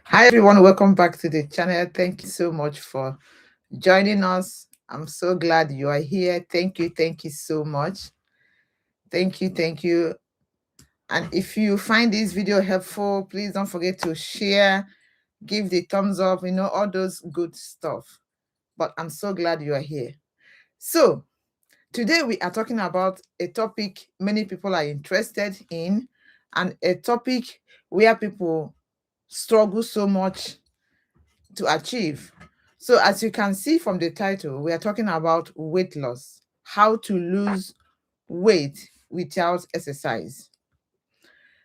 Hi everyone, welcome back to the channel. Thank you so much for joining us. I'm so glad you are here. Thank you so much. Thank you. And if you find this video helpful, please don't forget to share, give the thumbs up, all those good stuff. But I'm so glad you are here. So, today we are talking about a topic many people are interested in, and a topic where people struggle so much to achieve. So, as you can see from the title, we are talking about weight loss, how to lose weight without exercise.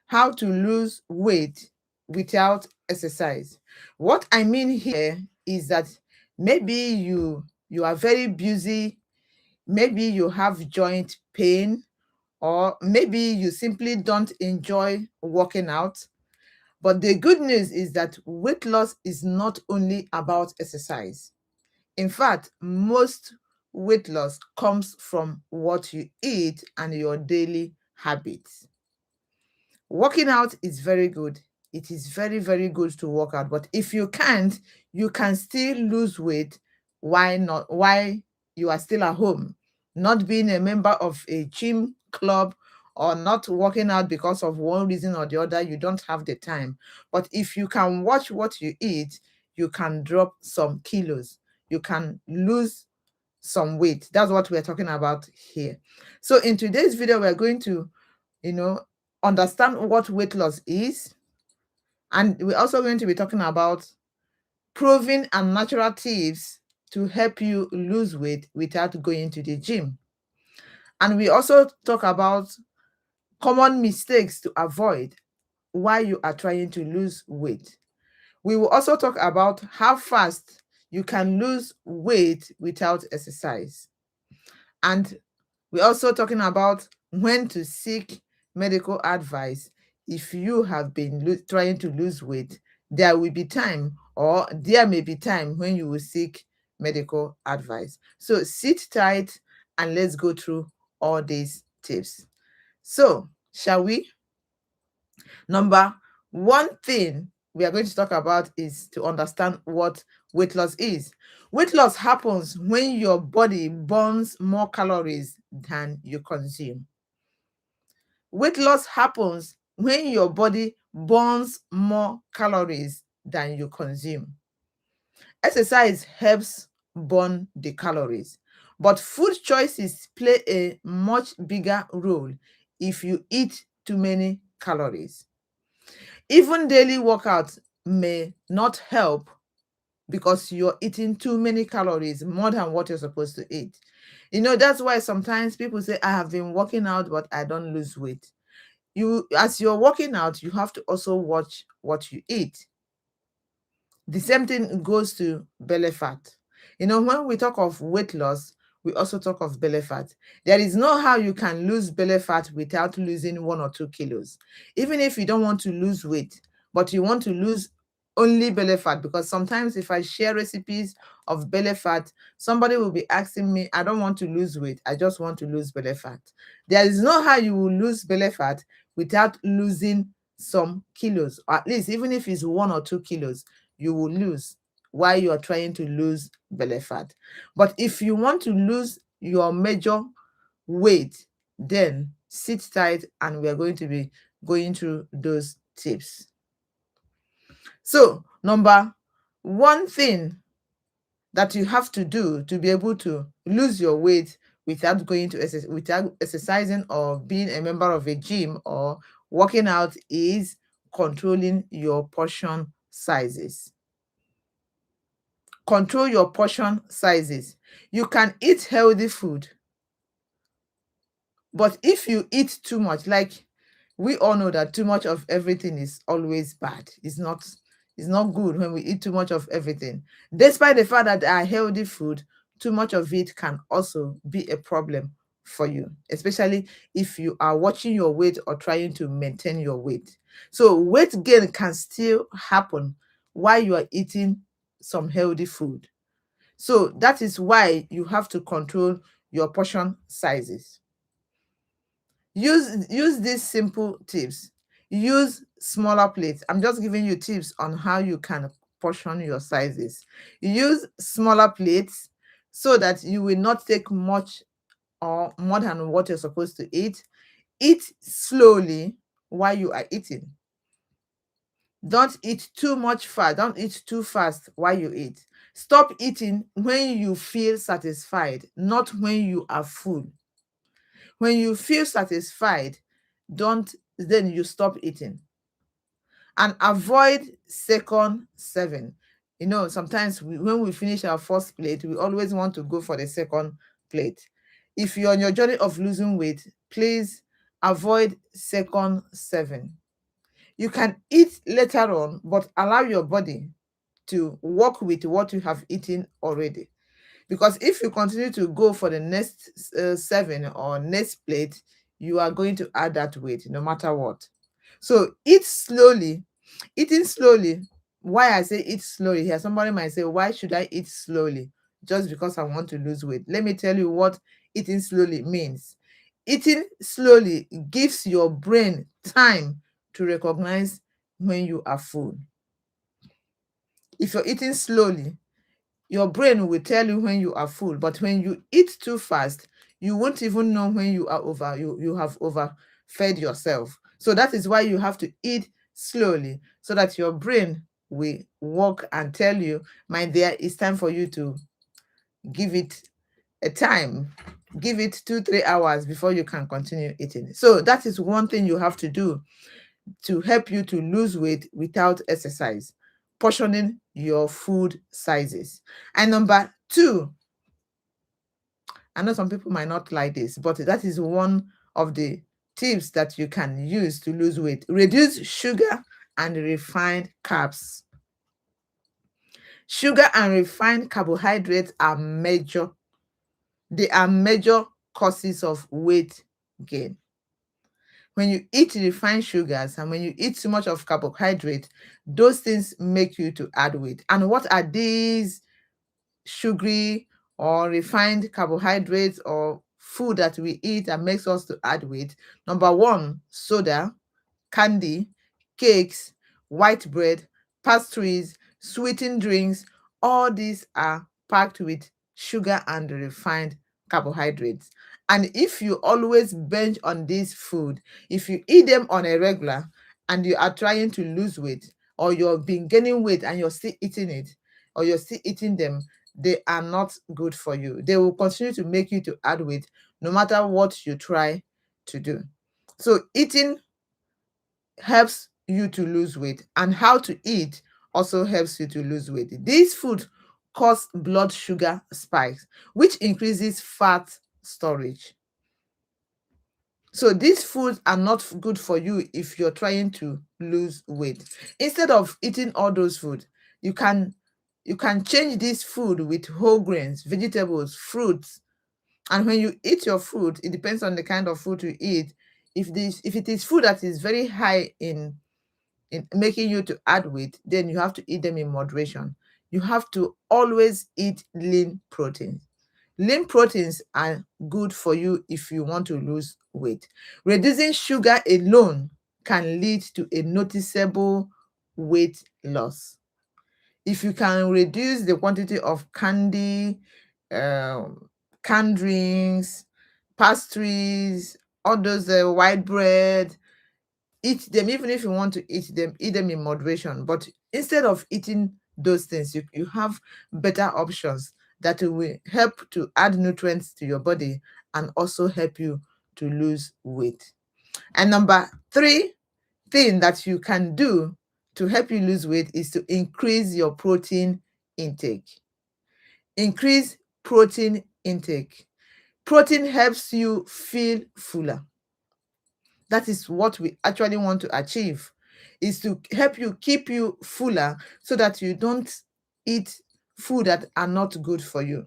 How to lose weight without exercise. What I mean here is that maybe you are very busy, maybe you have joint pain, or maybe you simply don't enjoy working out. But the good news is that weight loss is not only about exercise. In fact, most weight loss comes from what you eat and your daily habits. Working out is very good. It is very good to work out. But if you can't, you can still lose weight. Why not? Why you are still at home, not being a member of a gym club, or not working out because of one reason or the other, you don't have the time. But if you can watch what you eat, you can drop some kilos. You can lose some weight. That's what we're talking about here. So in today's video, we're going to, you know, understand what weight loss is. And we're also going to be talking about proven and natural tips to help you lose weight without going to the gym. And we also talk about common mistakes to avoid while you are trying to lose weight. We will also talk about how fast you can lose weight without exercise. And we're also talking about when to seek medical advice if you have been trying to lose weight. There will be time, or there may be time when you will seek medical advice. So sit tight and let's go through all these tips. So, shall we? Number one thing we are going to talk about is to understand what weight loss is. Weight loss happens when your body burns more calories than you consume. Weight loss happens when your body burns more calories than you consume. Exercise helps burn the calories, but food choices play a much bigger role if you eat too many calories. Even daily workouts may not help because you're eating too many calories, more than what you're supposed to eat. That's why sometimes people say, I have been working out, but I don't lose weight. As you're working out, you have to also watch what you eat. The same thing goes to belly fat. When we talk of weight loss, we also talk of belly fat. There is no how you can lose belly fat without losing 1 or 2 kilos. Even if you don't want to lose weight, but you want to lose only belly fat, because sometimes if I share recipes of belly fat, somebody will be asking me, I don't want to lose weight, I just want to lose belly fat. There is no how you will lose belly fat without losing some kilos, or at least even if it's 1 or 2 kilos, you will lose while you are trying to lose belly fat. But if you want to lose your major weight, then sit tight and we are going to be going through those tips. So, number one thing that you have to do to be able to lose your weight without going to without exercising or being a member of a gym or working out is controlling your portion sizes. Control your portion sizes. You can eat healthy food, but if you eat too much, like we all know that too much of everything is always bad. It's not good when we eat too much of everything. Despite the fact that they are healthy food, too much of it can also be a problem for you, especially if you are watching your weight or trying to maintain your weight. So weight gain can still happen while you are eating some healthy food. So that is why you have to control your portion sizes. Use these simple tips. Use smaller plates. I'm just giving you tips on how you can portion your sizes. Use smaller plates so that you will not take much or more than what you're supposed to eat. Eat slowly while you are eating. Don't eat too much fast. Don't eat too fast while you eat. Stop eating when you feel satisfied, not when you are full. When you feel satisfied, don't then you stop eating. And avoid second serving. You know, sometimes when we finish our first plate, we always want to go for the second plate. If you're on your journey of losing weight, please avoid second serving. You can eat later on, but allow your body to work with what you have eaten already. Because if you continue to go for the next serving or next plate, you are going to add that weight no matter what. So eat slowly. Eating slowly. Why I say eat slowly here, somebody might say, why should I eat slowly? Just because I want to lose weight. Let me tell you what eating slowly means. Eating slowly gives your brain time to recognize when you are full. If you're eating slowly, your brain will tell you when you are full, but when you eat too fast, you won't even know when you are you have overfed yourself. So that is why you have to eat slowly so that your brain will work and tell you, my dear, it's time for you to give it a time. Give it 2-3 hours before you can continue eating. So that is one thing you have to do to help you to lose weight without exercise: portioning your food sizes. And number two, I know some people might not like this, but that is one of the tips that you can use to lose weight: reduce sugar and refined carbs. Sugar and refined carbohydrates are major causes of weight gain. When you eat refined sugars and when you eat too much of carbohydrate, those things make you to add weight. And what are these sugary or refined carbohydrates or food that we eat that makes us to add weight? Number one, soda, candy, cakes, white bread, pastries, sweetened drinks. All these are packed with sugar and refined carbohydrates. And if you always binge on this food, if you eat them on a regular and you are trying to lose weight, or you've been gaining weight and you're still eating it, or you're still eating them, they are not good for you. They will continue to make you to add weight no matter what you try to do. So eating helps you to lose weight, and how to eat also helps you to lose weight. These foods cause blood sugar spikes, which increases fat storage. So these foods are not good for you if you're trying to lose weight. Instead of eating all those food, you can change this food with whole grains, vegetables, fruits. And when you eat your food, it depends on the kind of food you eat. If it is food that is very high in making you to add weight, then you have to eat them in moderation. You have to always eat lean proteins. Lean proteins are good for you if you want to lose weight. Reducing sugar alone can lead to a noticeable weight loss. If you can reduce the quantity of candy, canned drinks, pastries, all those white bread, eat them. Even if you want to eat them in moderation. But instead of eating those things, you have better options that will help to add nutrients to your body and also help you to lose weight. And number three thing that you can do to help you lose weight is to increase your protein intake. Increase protein intake. Protein helps you feel fuller. That is what we actually want to achieve, is to help you keep you fuller so that you don't eat food that are not good for you.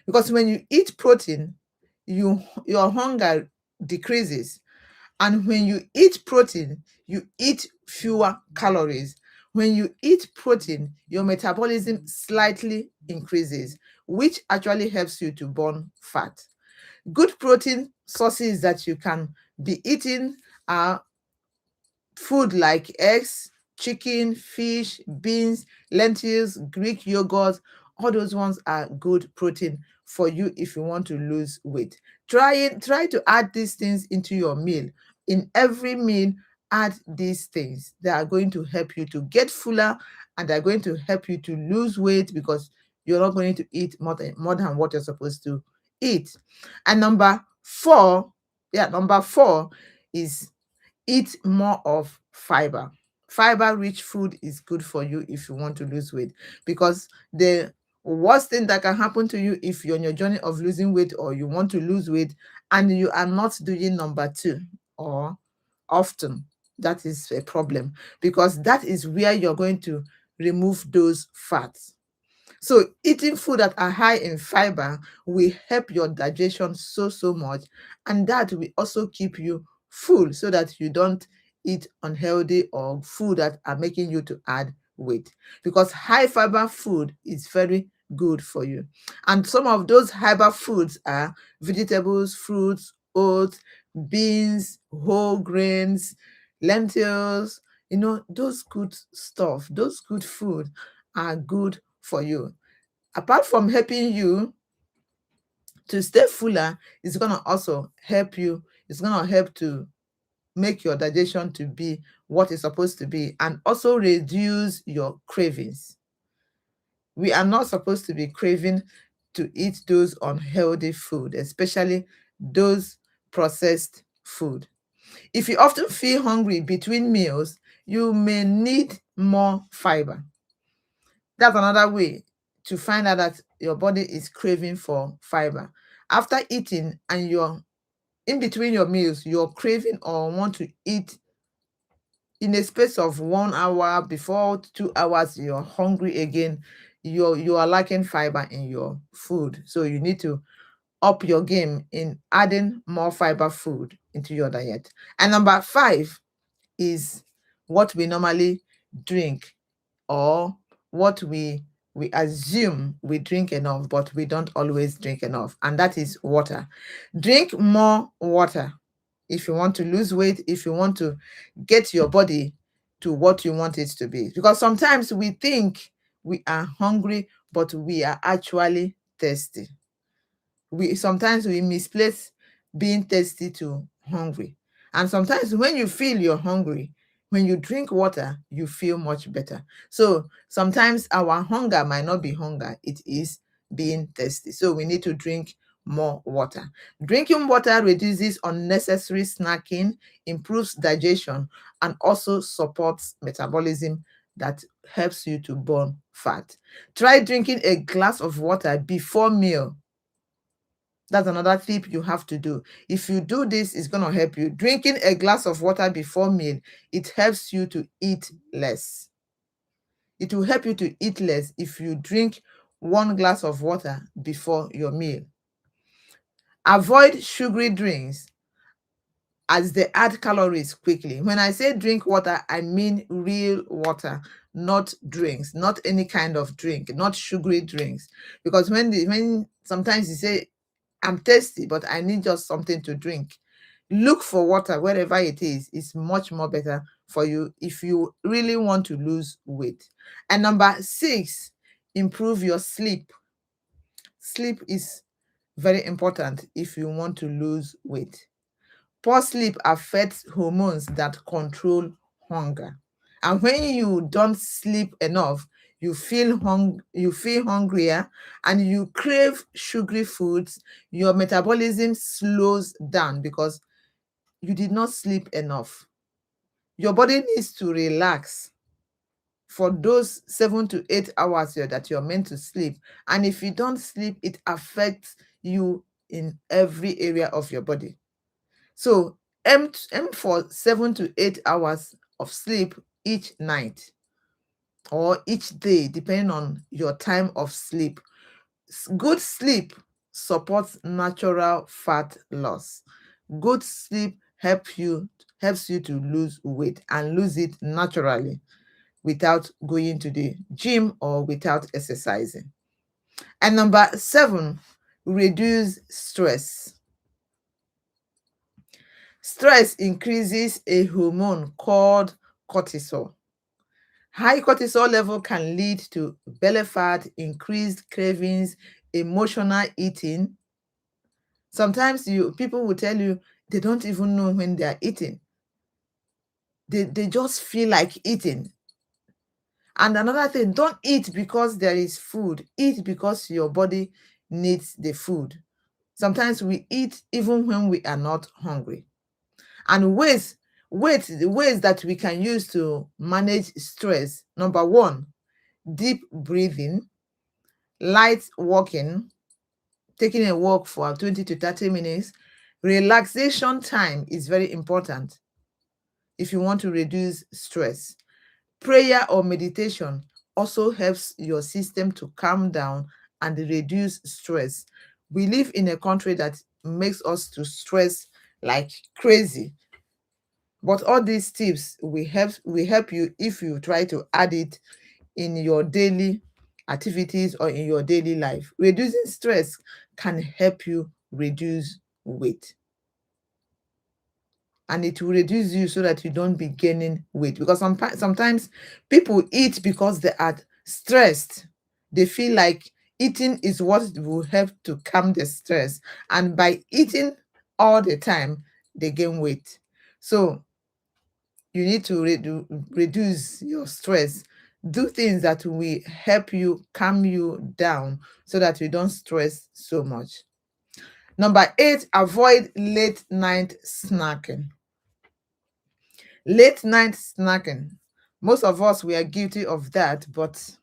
Because when you eat protein, your hunger decreases. And when you eat protein, you eat fewer calories. When you eat protein, your metabolism slightly increases, which actually helps you to burn fat. Good protein sources that you can be eating food like eggs, chicken, fish, beans, lentils, Greek yogurt. All those ones are good protein for you if you want to lose weight. Try to add these things into your meal. In every meal, add these things. They are going to help you to get fuller, and they're going to help you to lose weight because you're not going to eat more than what you're supposed to eat. And number four is eat more of fiber. Fiber rich food is good for you if you want to lose weight, because the worst thing that can happen to you if you're on your journey of losing weight or you want to lose weight and you are not doing number two or often, that is a problem, because that is where you're going to remove those fats. So eating food that are high in fiber will help your digestion so much, and that will also keep you full so that you don't eat unhealthy or food that are making you to add weight, because high fiber food is very good for you. And some of those fiber foods are vegetables, fruits, oats, beans, whole grains, lentils, those good stuff, those good food are good for you. Apart from helping you to stay fuller, it's going to also help you, it's going to help to make your digestion to be what it's supposed to be, and also reduce your cravings. We are not supposed to be craving to eat those unhealthy food, especially those processed food. If you often feel hungry between meals, you may need more fiber. That's another way to find out that your body is craving for fiber. After eating and you're in between your meals, you're craving or want to eat in a space of 1 hour, before 2 hours, you're hungry again. You are lacking fiber in your food. So you need to up your game in adding more fiber food into your diet. And number five is what we normally drink, or what we assume we drink enough, but we don't always drink enough, and that is water. Drink more water if you want to lose weight, if you want to get your body to what you want it to be, because sometimes we think we are hungry, but we are actually thirsty. We misplace being thirsty to hungry. And sometimes when you feel you're hungry, when you drink water, you feel much better. So sometimes our hunger might not be hunger, it is being thirsty. So we need to drink more water. Drinking water reduces unnecessary snacking, improves digestion, and also supports metabolism that helps you to burn fat. Try drinking a glass of water before meal. That's another tip you have to do. If you do this, it's going to help you. Drinking a glass of water before meal, it helps you to eat less. It will help you to eat less if you drink 1 glass of water before your meal. Avoid sugary drinks as they add calories quickly. When I say drink water, I mean real water, not drinks, not any kind of drink, not sugary drinks. Because when sometimes you say, I'm thirsty, but I need just something to drink, look for water wherever it is. It's much more better for you if you really want to lose weight. And number six, improve your sleep. Sleep is very important if you want to lose weight. Poor sleep affects hormones that control hunger. And when you don't sleep enough, you feel hungrier, and you crave sugary foods. Your metabolism slows down because you did not sleep enough. Your body needs to relax for those 7 to 8 hours that you're meant to sleep. And if you don't sleep, it affects you in every area of your body. So aim for 7 to 8 hours of sleep each night or each day, depending on your time of sleep. Good sleep supports natural fat loss. Good sleep helps you to lose weight and lose it naturally without going to the gym or without exercising. And number seven, reduce stress. Stress increases a hormone called cortisol. High cortisol level can lead to belly fat, increased cravings, emotional eating. Sometimes people will tell you they don't even know when they are eating. They just feel like eating. And another thing, don't eat because there is food. Eat because your body needs the food. Sometimes we eat even when we are not hungry. And the ways that we can use to manage stress. Number one, deep breathing, light walking, taking a walk for 20 to 30 minutes. Relaxation time is very important if you want to reduce stress. Prayer or meditation also helps your system to calm down and reduce stress. We live in a country that makes us to stress like crazy. But all these tips will help you if you try to add it in your daily activities or in your daily life. Reducing stress can help you reduce weight, and it will reduce you so that you don't be gaining weight, because sometimes people eat because they are stressed. They feel like eating is what will help to calm the stress, and by eating all the time they gain weight. So you need to reduce your stress. Do things that will help you calm you down so that you don't stress so much. Number 8, avoid late night snacking. Late night snacking. Most of us, we are guilty of that, but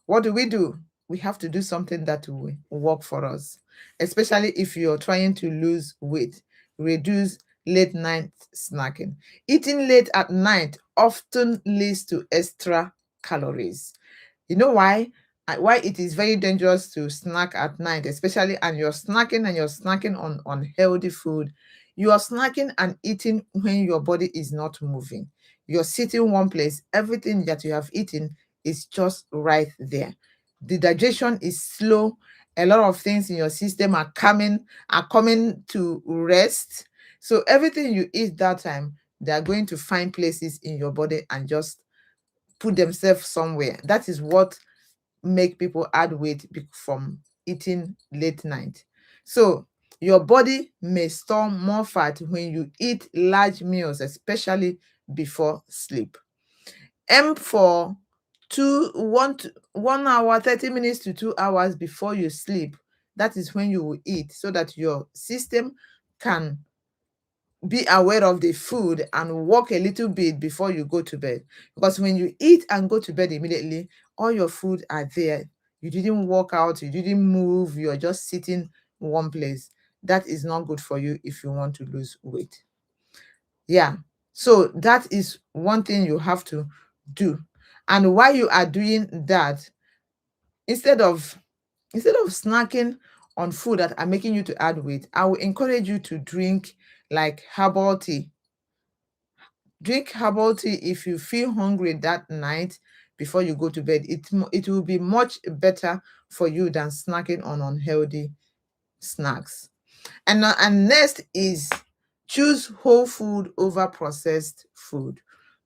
what do? We have to do something that will work for us, especially if you're trying to lose weight. Reduce late night snacking. Eating late at night often leads to extra calories. You know why? Why it is very dangerous to snack at night, especially, and you're snacking on unhealthy food. You are snacking and eating when your body is not moving. You're sitting one place, everything that you have eaten is just right there. The digestion is slow. A lot of things in your system are coming to rest. So everything you eat that time, they are going to find places in your body and just put themselves somewhere. That is what make people add weight from eating late night. So your body may store more fat when you eat large meals, especially before sleep. Aim for 1 hour 30 minutes to 2 hours before you sleep. That is when you will eat, so that your system can be aware of the food and walk a little bit before you go to bed. Because when you eat and go to bed immediately, all your food are there. You didn't walk out, you didn't move, you're just sitting one place. That is not good for you if you want to lose weight. Yeah. So that is one thing you have to do. And while you are doing that, instead of snacking on food that are making you to add weight, I will encourage you to drink like herbal tea. Drink herbal tea if you feel hungry that night before you go to bed. It will be much better for you than snacking on unhealthy snacks. And next is choose whole food over processed food.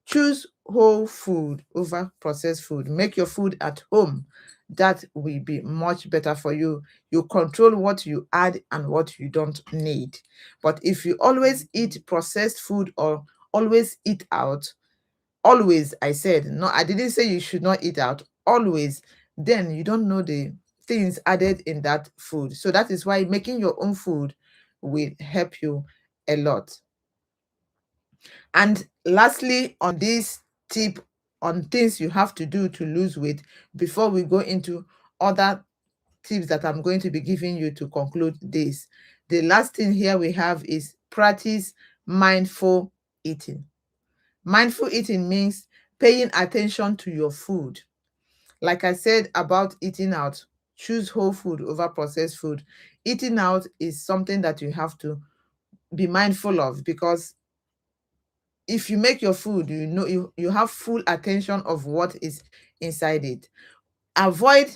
Choose whole food over processed food. Make your food at home. That will be much better for you. You control what you add and what you don't need. But if you always eat processed food or always eat out, always, I said, no, I didn't say you should not eat out, always, then you don't know the things added in that food. So that is why making your own food will help you a lot. And lastly, on this tip on things you have to do to lose weight, before we go into other tips that I'm going to be giving you to conclude this, the last thing here we have is practice mindful eating. Mindful eating means paying attention to your food. Like I said about eating out, choose whole food over processed food. Eating out is something that you have to be mindful of, because if you make your food, you have full attention of what is inside it. Avoid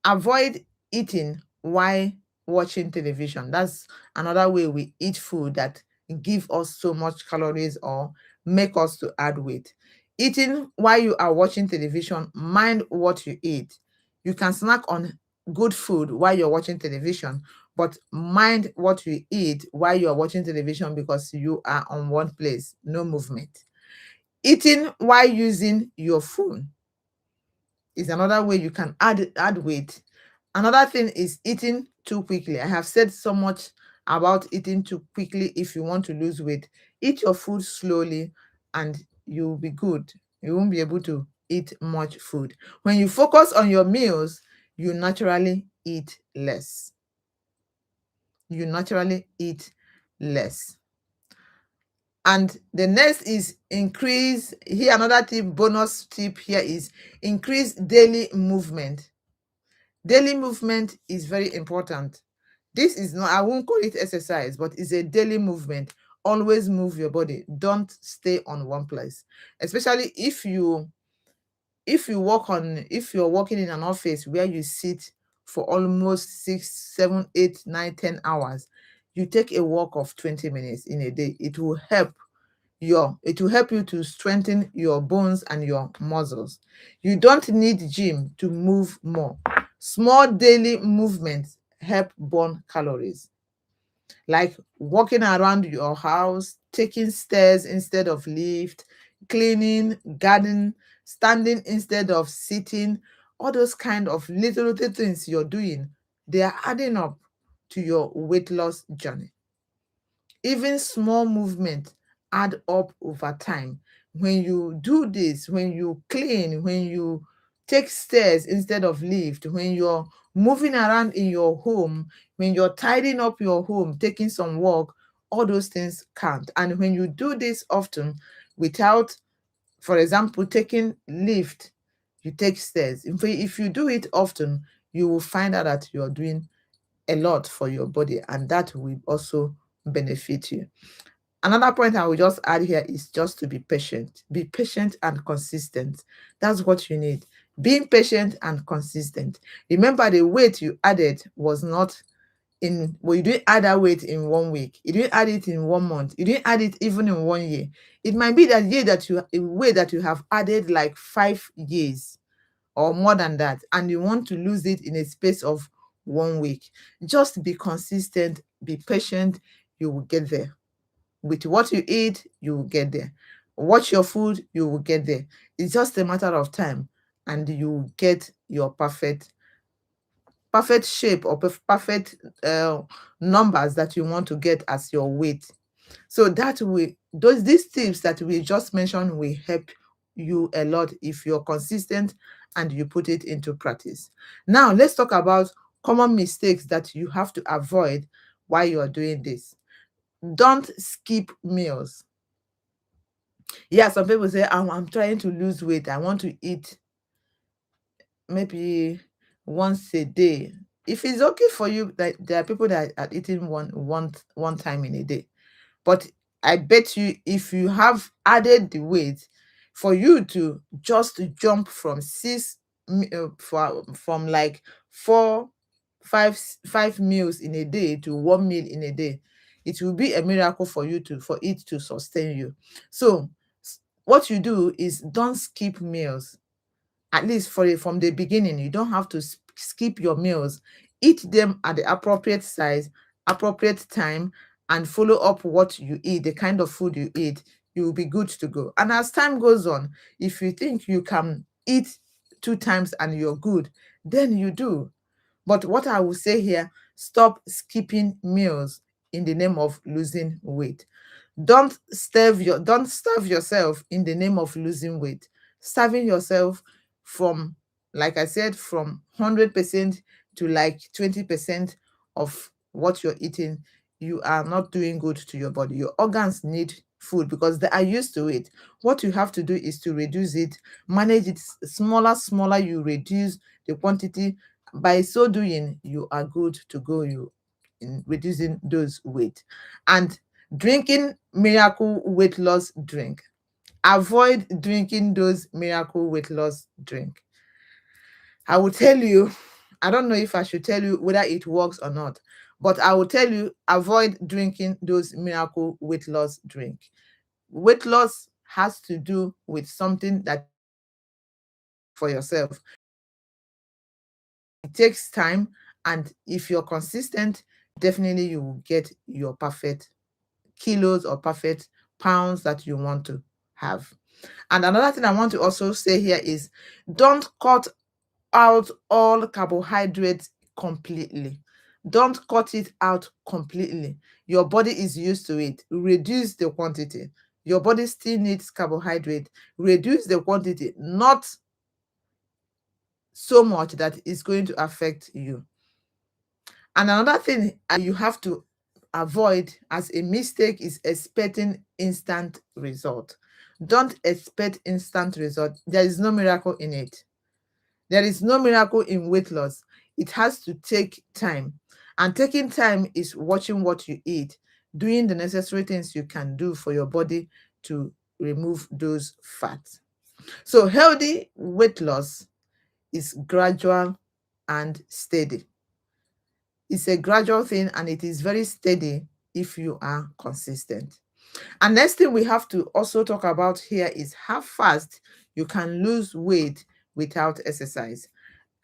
avoid eating while watching television. That's another way we eat food that give us so much calories or make us to add weight. Eating while you are watching television, mind what you eat. You can snack on good food while you're watching television, but mind what you eat while you're watching television because you are on one place, no movement. Eating while using your phone is another way you can add weight. Another thing is eating too quickly. I have said so much about eating too quickly. If you want to lose weight, eat your food slowly and you'll be good. You won't be able to eat much food. When you focus on your meals, you naturally eat less. You naturally eat less. And the next is increase. Here, another tip, bonus tip here is increase daily movement. Daily movement is very important. This is not, I won't call it exercise, but it's a daily movement. Always move your body. Don't stay on one place. Especially if you're working in an office where you sit for almost 6, 7, 8, 9, 10 hours, you take a walk of 20 minutes in a day. It will help you to strengthen your bones and your muscles. You don't need gym to move more. Small daily movements help burn calories, like walking around your house, taking stairs instead of lift, cleaning, garden, standing instead of sitting. All those kind of little things you're doing, they are adding up to your weight loss journey. Even small movement add up over time. When you do this, when you clean, when you take stairs instead of lift, when you're moving around in your home, when you're tidying up your home, taking some walk, all those things count. And when you do this often without, for example, taking lift, you take stairs. If you do it often, you will find out that you're doing a lot for your body, and that will also benefit you. Another point I will just add here is just to be patient. Be patient and consistent. That's what you need. Being patient and consistent. Remember, the weight you added was not well, you didn't add that weight in 1 week. You didn't add it in 1 month. You didn't add it even in 1 year. It might be that year that you a weight that you have added like 5 years or more than that, and you want to lose it in a space of 1 week. Just be consistent, be patient, you will get there. With what you eat, you will get there. Watch your food, you will get there. It's just a matter of time, and you will get your perfect shape or perfect numbers that you want to get as your weight. So that way, these tips that we just mentioned will help you a lot if you're consistent and you put it into practice. Now, let's talk about common mistakes that you have to avoid while you are doing this. Don't skip meals. Yeah, some people say, I'm trying to lose weight. I want to eat maybe once a day. If it's okay for you, that there are people that are eating one time in a day. But I bet you, if you have added the weight, for you to just jump from from like four, five meals in a day to 1 meal in a day, it will be a miracle for it to sustain you. So what you do is don't skip meals, at least from the beginning. You don't have to skip your meals. Eat them at the appropriate size, appropriate time, and follow up what you eat, the kind of food you eat. You will be good to go. And as time goes on, if you think you can eat 2 times and you're good, then you do. But what I will say here, stop skipping meals in the name of losing weight. Don't starve yourself in the name of losing weight. Starving yourself from, like I said, from 100% to like 20% of what you're eating, you are not doing good to your body. Your organs need food because they are used to it. What you have to do is to reduce it, manage it smaller, you reduce the quantity. By so doing, you are good to go, you in reducing those weight. And drinking miracle weight loss drink. Avoid drinking those miracle weight loss drink. I will tell you, I don't know if I should tell you whether it works or not, But I will tell you, avoid drinking those miracle weight loss drink. Weight loss has to do with something that for yourself. It takes time, and if you're consistent, definitely you will get your perfect kilos or perfect pounds that you want to have. And another thing I want to also say here is, don't cut out all carbohydrates completely. Don't cut it out completely. Your body is used to it. Reduce the quantity. Your body still needs carbohydrate. Reduce the quantity, not so much that it's going to affect you. And another thing you have to avoid as a mistake is expecting instant result. Don't expect instant result. There is no miracle in it. There is no miracle in weight loss. It has to take time. And taking time is watching what you eat, doing the necessary things you can do for your body to remove those fats. So healthy weight loss is gradual and steady. It's a gradual thing, and it is very steady if you are consistent. And next thing we have to also talk about here is how fast you can lose weight without exercise.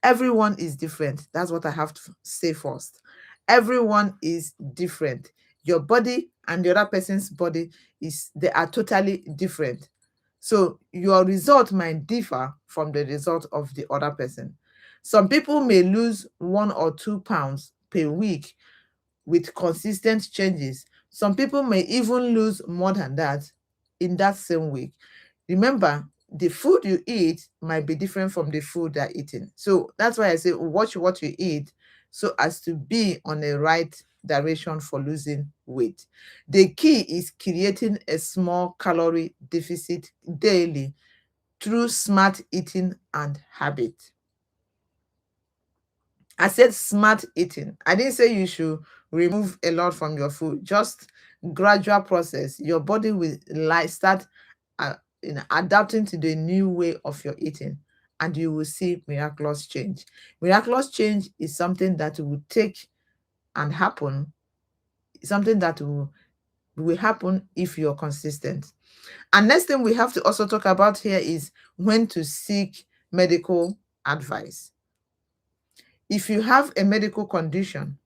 Everyone is different. That's what I have to say first. Everyone is different. Your body and the other person's body they are totally different. So your result might differ from the result of the other person. Some people may lose 1 or 2 pounds per week with consistent changes. Some people may even lose more than that in that same week. Remember, the food you eat might be different from the food they're eating. So that's why I say watch what you eat so as to be on the right direction for losing weight. The key is creating a small calorie deficit daily through smart eating and habit. I said smart eating. I didn't say you should remove a lot from your food. Just gradual process. Your body will start adapting to the new way of your eating, and you will see miraculous change. Miraculous change is something that will take and happen, something that will happen if you're consistent. And next thing we have to also talk about here is when to seek medical advice. If you have a medical condition,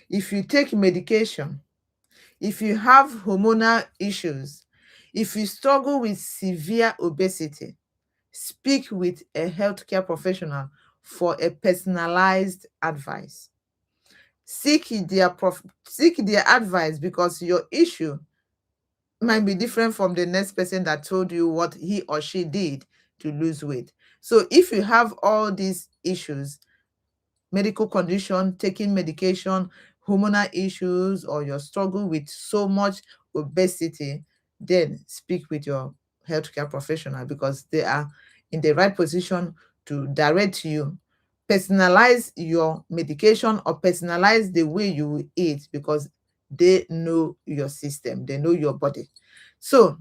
if you take medication, if you have hormonal issues, if you struggle with severe obesity, speak with a healthcare professional for a personalized advice. Seek their advice, because your issue might be different from the next person that told you what he or she did to lose weight. So if you have all these issues, medical condition, taking medication, hormonal issues, or your struggle with so much obesity, then speak with your healthcare professional, because they are in the right position to direct you. Personalize your medication or personalize the way you eat, because they know your system, they know your body. So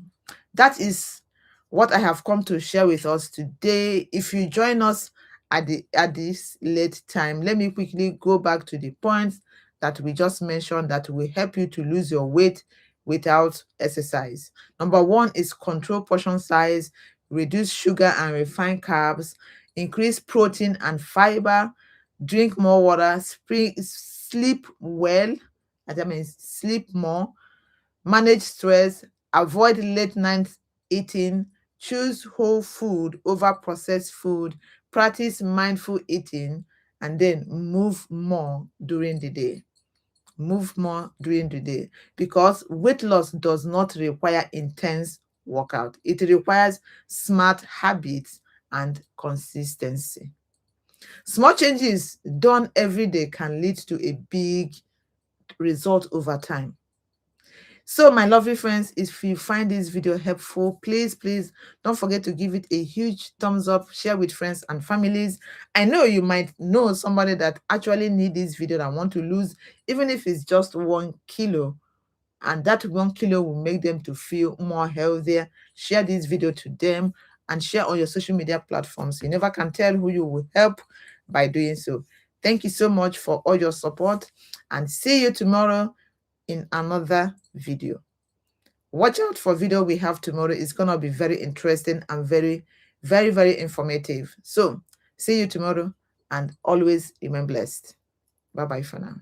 that is what I have come to share with us today. If you join us at this late time, let me quickly go back to the points that we just mentioned that will help you to lose your weight without exercise. Number one is control portion size, reduce sugar and refined carbs, increase protein and fiber, drink more water, sleep well, that means sleep more, manage stress, avoid late night eating, choose whole food over processed food, practice mindful eating, and then move more during the day. Move more during the day, because weight loss does not require intense workout. It requires smart habits and consistency. Small changes done every day can lead to a big result over time. So my lovely friends, if you find this video helpful, please don't forget to give it a huge thumbs up, share with friends and families. I know you might know somebody that actually need this video, that want to lose, even if it's just 1 kilo, and that 1 kilo will make them to feel more healthier. Share this video to them and share on your social media platforms. You never can tell who you will help by doing so. Thank you so much for all your support, and see you tomorrow in another video. Watch out for video we have tomorrow. It's going to be very interesting and very, very, very informative. So see you tomorrow, and always remain blessed. Bye-bye for now.